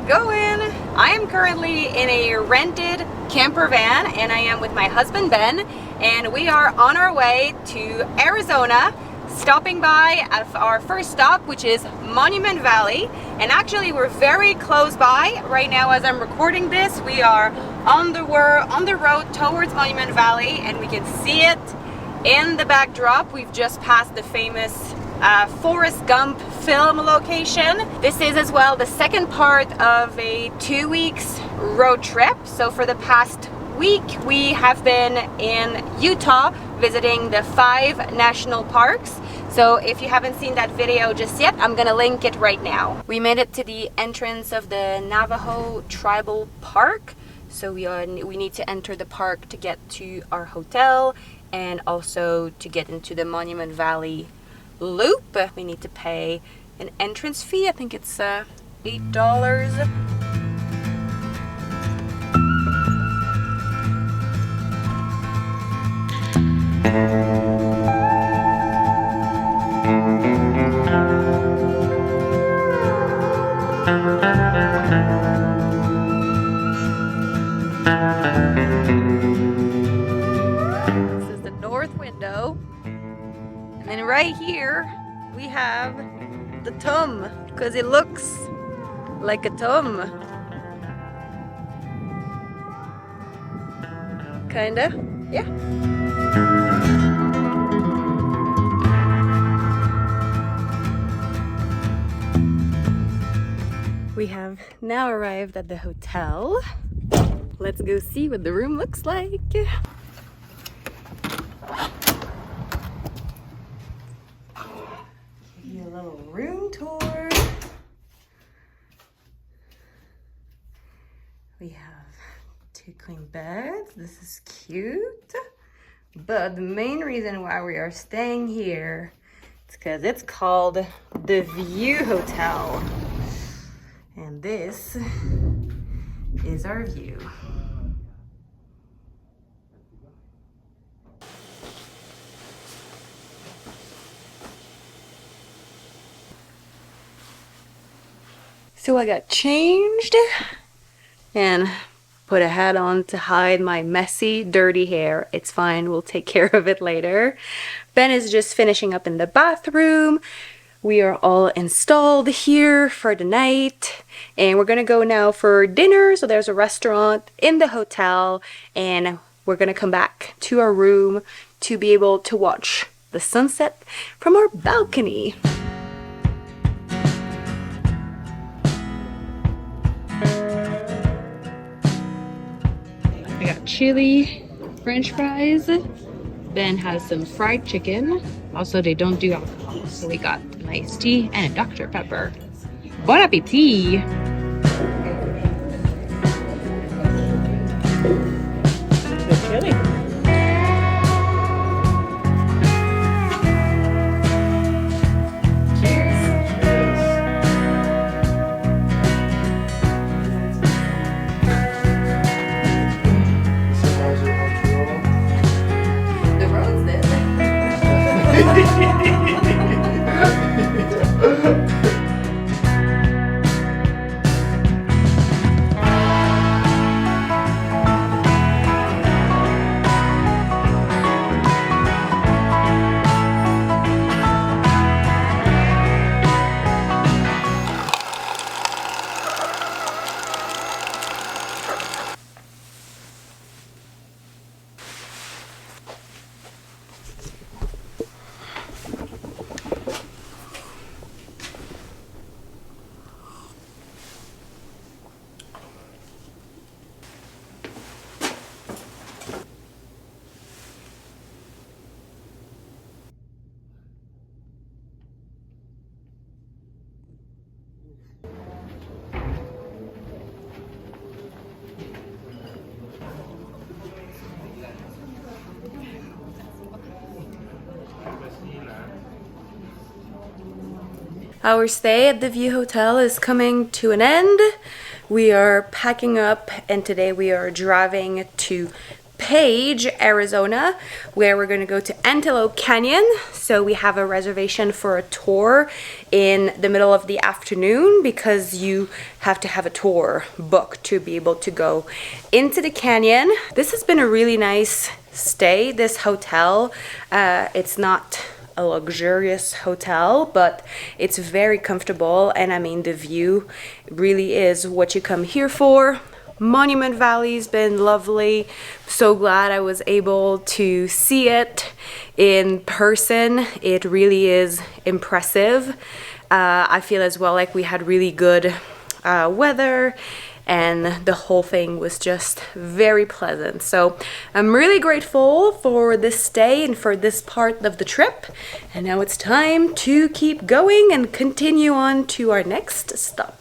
it going? I am currently in a rented camper van and I am with my husband Ben, and we are on our way to Arizona, stopping by at our first stop, which is Monument Valley. And actually we're very close by right now as I'm recording this. We are on the road towards Monument Valley and we can see it in the backdrop. We've just passed the famous Forrest Gump film location. This is as well the second part of a 2 weeks road trip. So for the past week we have been in Utah visiting the 5 national parks. So if you haven't seen that video just yet, I'm gonna link it right now. We made it to the entrance of the Navajo Tribal Park. So we need to enter the park to get to our hotel and also to get into the Monument Valley loop. We need to pay an entrance fee. I think it's $8. This is the north window. And then right here we have the tomb, because it looks like a tomb. Kinda, yeah. We have now arrived at the hotel. Let's go see what the room looks like. Little room tour. We have 2 queen beds. This is cute. But the main reason why we are staying here is because it's called the View Hotel. And this is our view. So I got changed and put a hat on to hide my messy, dirty hair. It's fine, we'll take care of it later. Ben is just finishing up in the bathroom. We are all installed here for the night and we're gonna go now for dinner. So there's a restaurant in the hotel and we're gonna come back to our room to be able to watch the sunset from our balcony. I got chili, French fries. Ben has some fried chicken. Also, they don't do alcohol, so we got an iced tea and a Dr. Pepper. Bon appetit! Good chili. Our stay at the View Hotel is coming to an end. We are packing up and today we are driving to Mead-Page, Arizona, where we're going to go to Antelope Canyon. So we have a reservation for a tour in the middle of the afternoon because you have to have a tour booked to be able to go into the canyon. This has been a really nice stay, this hotel. It's not a luxurious hotel, but it's very comfortable, and I mean the view really is what you come here for. Monument Valley's been lovely. So glad I was able to see it in person. It really is impressive. I feel as well like we had really good weather, and the whole thing was just very pleasant. So I'm really grateful for this stay and for this part of the trip. And now it's time to keep going and continue on to our next stop.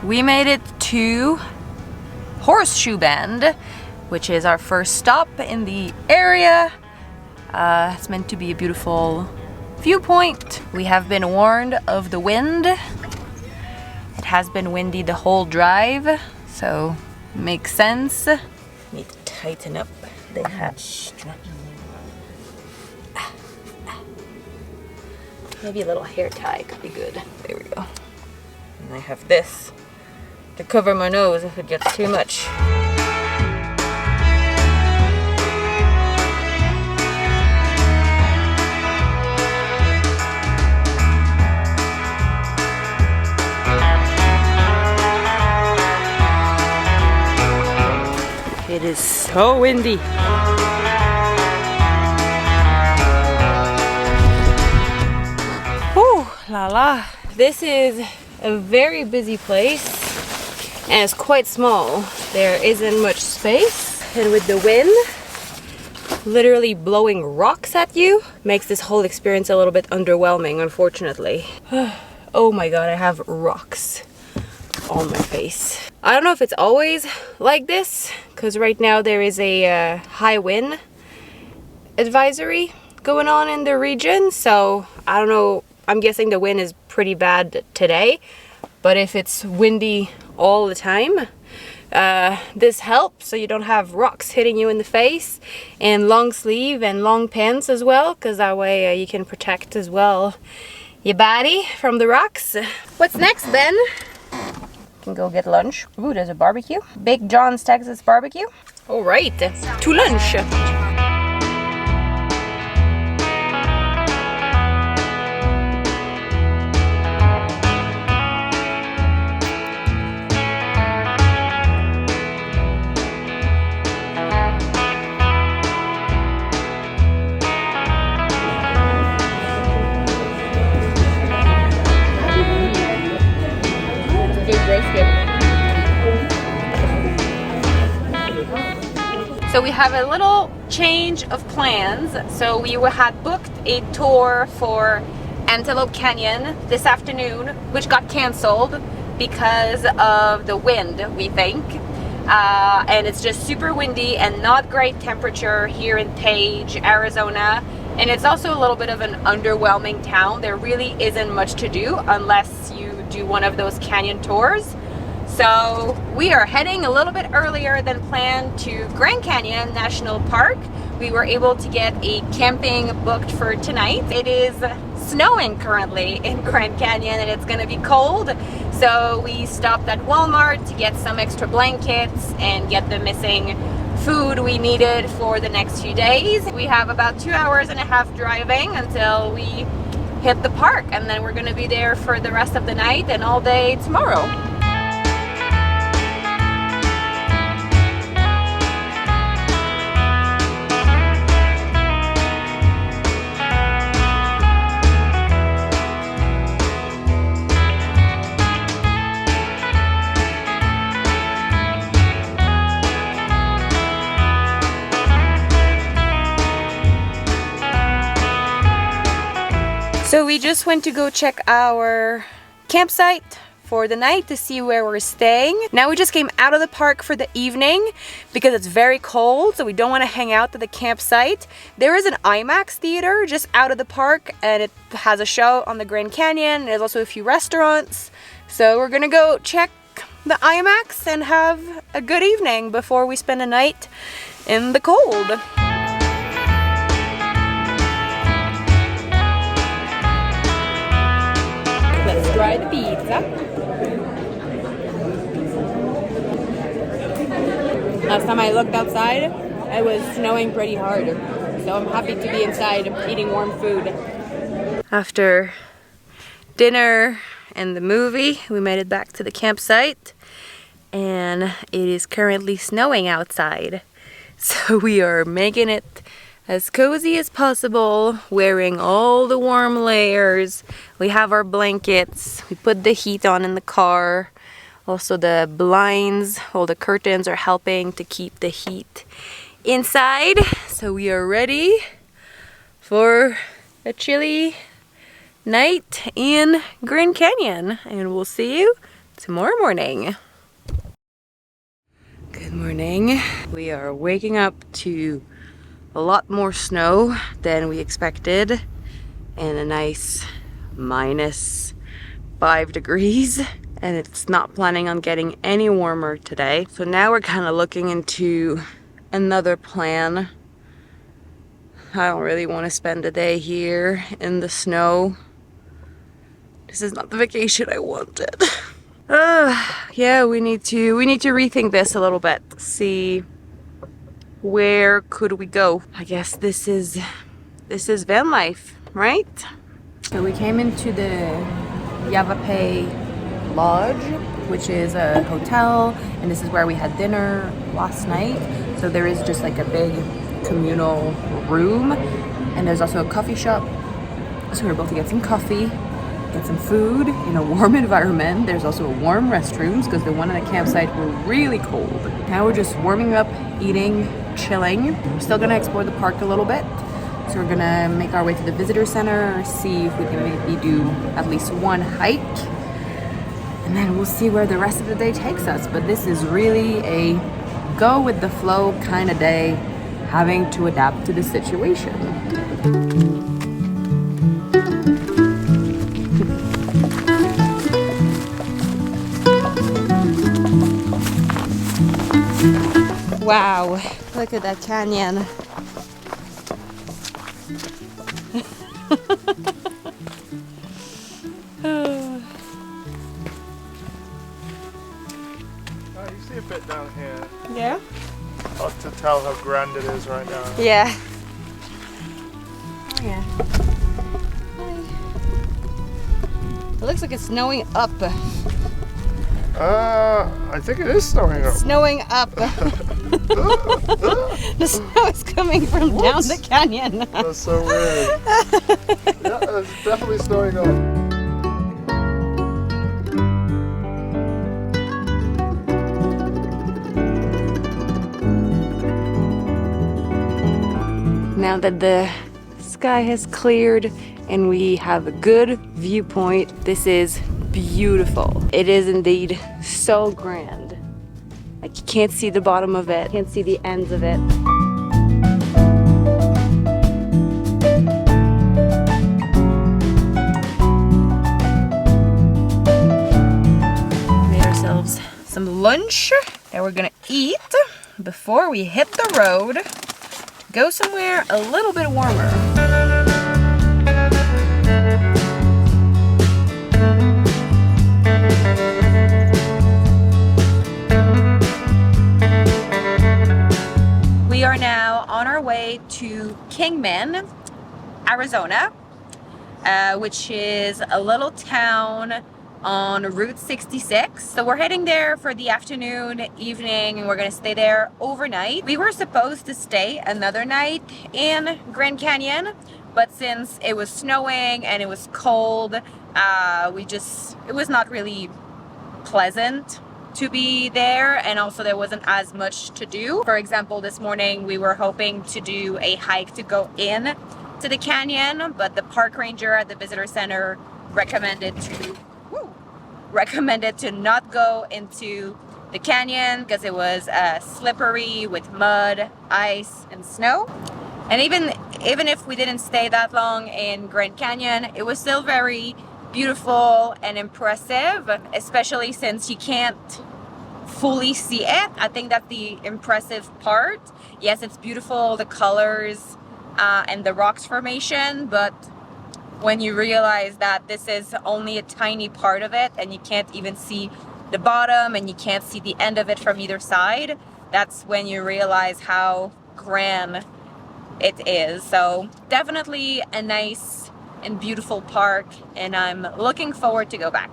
We made it to Horseshoe Bend, which is our first stop in the area. It's meant to be a beautiful viewpoint. We have been warned of the wind. It has been windy the whole drive, so makes sense. Need to tighten up the hatch. Maybe a little hair tie could be good. There we go. And I have this to cover my nose if it gets too much. It is so windy. Whew, la la. This is a very busy place. And it's quite small. There isn't much space, and with the wind literally blowing rocks at you makes this whole experience a little bit underwhelming, unfortunately. Oh my god, I have rocks on my face. I don't know if it's always like this, because right now there is a high wind advisory going on in the region, so I don't know. I'm guessing the wind is pretty bad today, but if it's windy all the time, this helps so you don't have rocks hitting you in the face, and long sleeve and long pants as well, because that way you can protect as well your body from the rocks. What's next, Ben? Can go get lunch. Ooh, there's a barbecue. Big John's Texas barbecue. All right, to lunch. So we have a little change of plans. So we had booked a tour for Antelope Canyon this afternoon, which got canceled because of the wind, we think. And it's just super windy and not great temperature here in Page, Arizona. And it's also a little bit of an underwhelming town. There really isn't much to do unless you do one of those canyon tours. So we are heading a little bit earlier than planned to Grand Canyon National Park. We were able to get a camping booked for tonight. It is snowing currently in Grand Canyon and it's gonna be cold. So we stopped at Walmart to get some extra blankets and get the missing food we needed for the next few days. We have about 2.5 hours driving until we hit the park, and then we're gonna be there for the rest of the night and all day tomorrow. So we just went to go check our campsite for the night to see where we're staying. Now we just came out of the park for the evening because it's very cold, so we don't want to hang out at the campsite. There is an IMAX theater just out of the park, and it has a show on the Grand Canyon. There's also a few restaurants. So we're gonna go check the IMAX and have a good evening before we spend a night in the cold. Let's try the pizza. Last time I looked outside, it was snowing pretty hard. So I'm happy to be inside eating warm food. After dinner and the movie, we made it back to the campsite. And it is currently snowing outside. So we are making it as cozy as possible, wearing all the warm layers. We have our blankets. We put the heat on in the car. Also the blinds, all the curtains are helping to keep the heat inside. So we are ready for a chilly night in Grand Canyon. And we'll see you tomorrow morning. Good morning. We are waking up to a lot more snow than we expected and a nice -5 degrees, and it's not planning on getting any warmer today. So now we're kind of looking into another plan. I don't really want to spend a day here in the snow. This is not the vacation I wanted. Yeah, we need to rethink this a little bit. See where could we go. I guess this is van life, right? So we came into the Yavapai Lodge, which is a hotel, and this is where we had dinner last night. So there is just like a big communal room, and there's also a coffee shop. So we're able to get some coffee, get some food in a warm environment. There's also warm restrooms because the one in the campsite were really cold. Now we're just warming up, eating, chilling. We're still gonna explore the park a little bit. So we're gonna make our way to the visitor center, see if we can maybe do at least one hike. And then we'll see where the rest of the day takes us. But this is really a go with the flow kind of day, having to adapt to the situation. Wow, look at that canyon. Oh, you see a bit down here. Yeah? Hard to tell how grand it is right now. Yeah. Oh yeah. It looks like it's snowing up. I think it is snowing up. Snowing up. The snow is coming from down the canyon. That's so weird. Yeah, it's definitely snowing up. Now that the sky has cleared and we have a good viewpoint, this is beautiful. It is indeed so grand. Like, you can't see the bottom of it, can't see the ends of it. Made ourselves some lunch that we're gonna eat before we hit the road to go somewhere a little bit warmer. We are now on our way to Kingman, Arizona, which is a little town on Route 66. So we're heading there for the afternoon, evening, and we're gonna stay there overnight. We were supposed to stay another night in Grand Canyon, but since it was snowing and it was cold, it was not really pleasant to be there, and also there wasn't as much to do. For example, this morning we were hoping to do a hike to go in to the canyon, but the park ranger at the visitor center recommended to not go into the canyon because it was slippery with mud, ice, and snow. And even if we didn't stay that long in Grand Canyon, it was still very beautiful and impressive, especially since you can't fully see it. I think that's the impressive part. Yes, it's beautiful, the colors and the rocks formation, but when you realize that this is only a tiny part of it and you can't even see the bottom and you can't see the end of it from either side, that's when you realize how grand it is. So definitely a nice and beautiful park, and I'm looking forward to go back.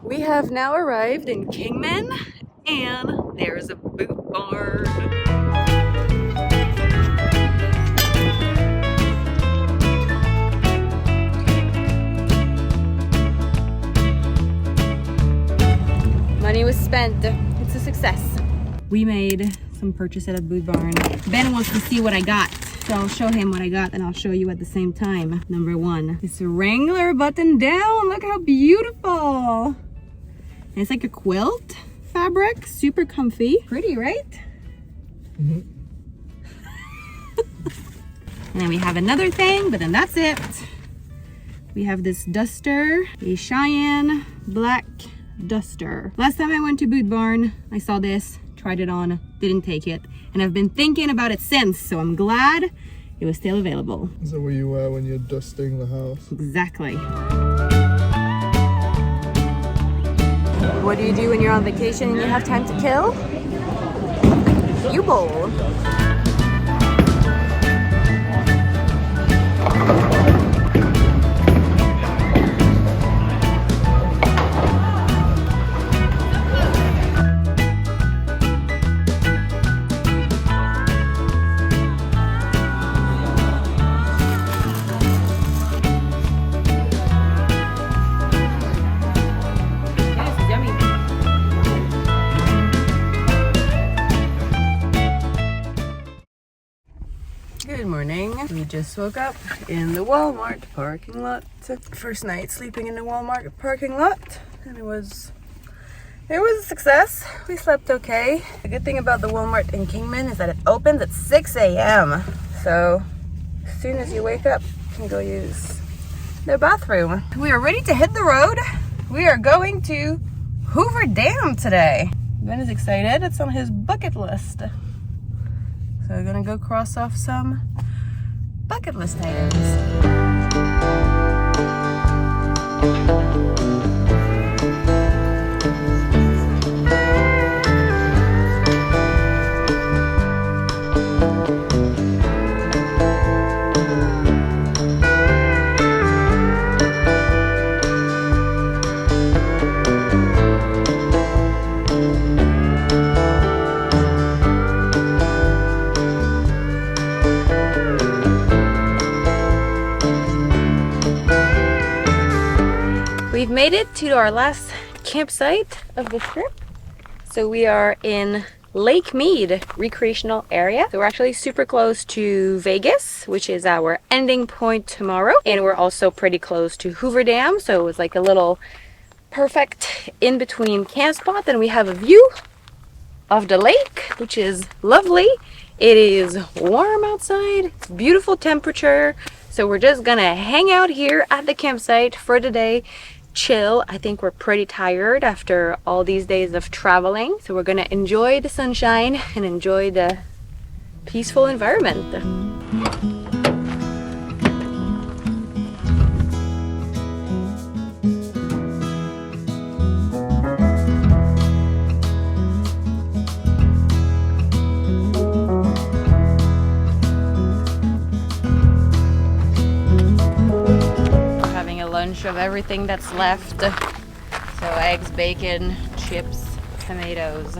We have now arrived in Kingman, and there's a boot barn. Money was spent. It's a success. We made some purchase at a boot barn. Ben wants to see what I got, so I'll show him what I got and I'll show you at the same time. Number one, this Wrangler button down. Look how beautiful. And it's like a quilt fabric, super comfy. Pretty, right? Mm-hmm. And then we have another thing, but then that's it. We have this duster, a Cheyenne black duster. Last time I went to Boot Barn, I saw this, tried it on, didn't take it, and I've been thinking about it since, so I'm glad it was still available. Is that what you wear when you're dusting the house? Exactly. What do you do when you're on vacation and you have time to kill? You bowl. Good morning. We just woke up in the Walmart parking lot. First night sleeping in the Walmart parking lot, and it was a success. We slept okay. The good thing about the Walmart in Kingman is that it opens at 6 a.m. So as soon as you wake up, you can go use their bathroom. We are ready to hit the road. We are going to Hoover Dam today. Ben is excited. It's on his bucket list. So we're gonna go cross off some bucket list items. We've made it to our last campsite of the trip. So we are in Lake Mead recreational area. So we're actually super close to Vegas, which is our ending point tomorrow. And we're also pretty close to Hoover Dam. So it was like a little perfect in-between camp spot. And we have a view of the lake, which is lovely. It is warm outside, it's beautiful temperature. So we're just gonna hang out here at the campsite for the day, chill. I think we're pretty tired after all these days of traveling. So we're gonna enjoy the sunshine and enjoy the peaceful environment. Of everything that's left. So eggs, bacon, chips, tomatoes,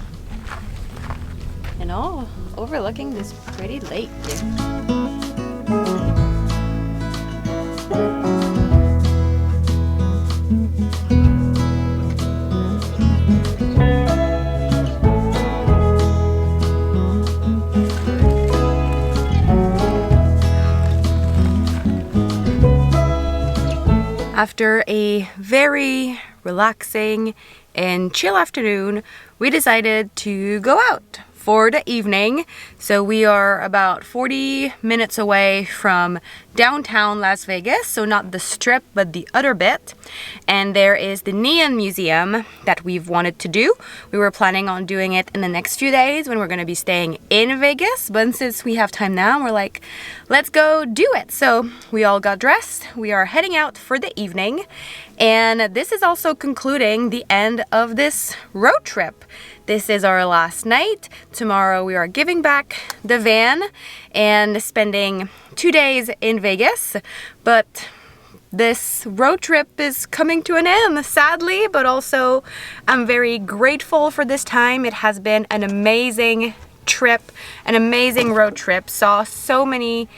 and all overlooking this pretty lake. after a very relaxing and chill afternoon, we decided to go out for the evening. So we are about 40 minutes away from downtown Las Vegas, so not the strip but the other bit, and there is the Neon Museum that we've wanted to do. We were planning on doing it in the next few days when we're going to be staying in Vegas, but since we have time now, we're like, let's go do it. So we all got dressed, we are heading out for the evening, and this is also concluding the end of this road trip. This is our last night. Tomorrow we are giving back the van and spending 2 days in Vegas, but this road trip is coming to an end, sadly, but also I'm very grateful for this time. It has been an amazing trip, an amazing road trip. Saw so many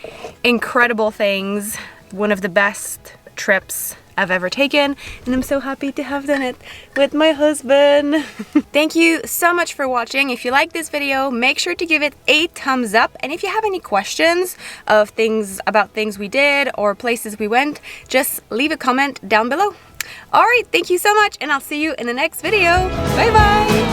incredible things. One of the best trips I've ever taken, and I'm so happy to have done it with my husband. Thank you so much for watching. If you like this video, make sure to give it a thumbs up, and if you have any questions of things about things we did or places we went, just leave a comment down below. Alright, thank you so much, and I'll see you in the next video. Bye bye!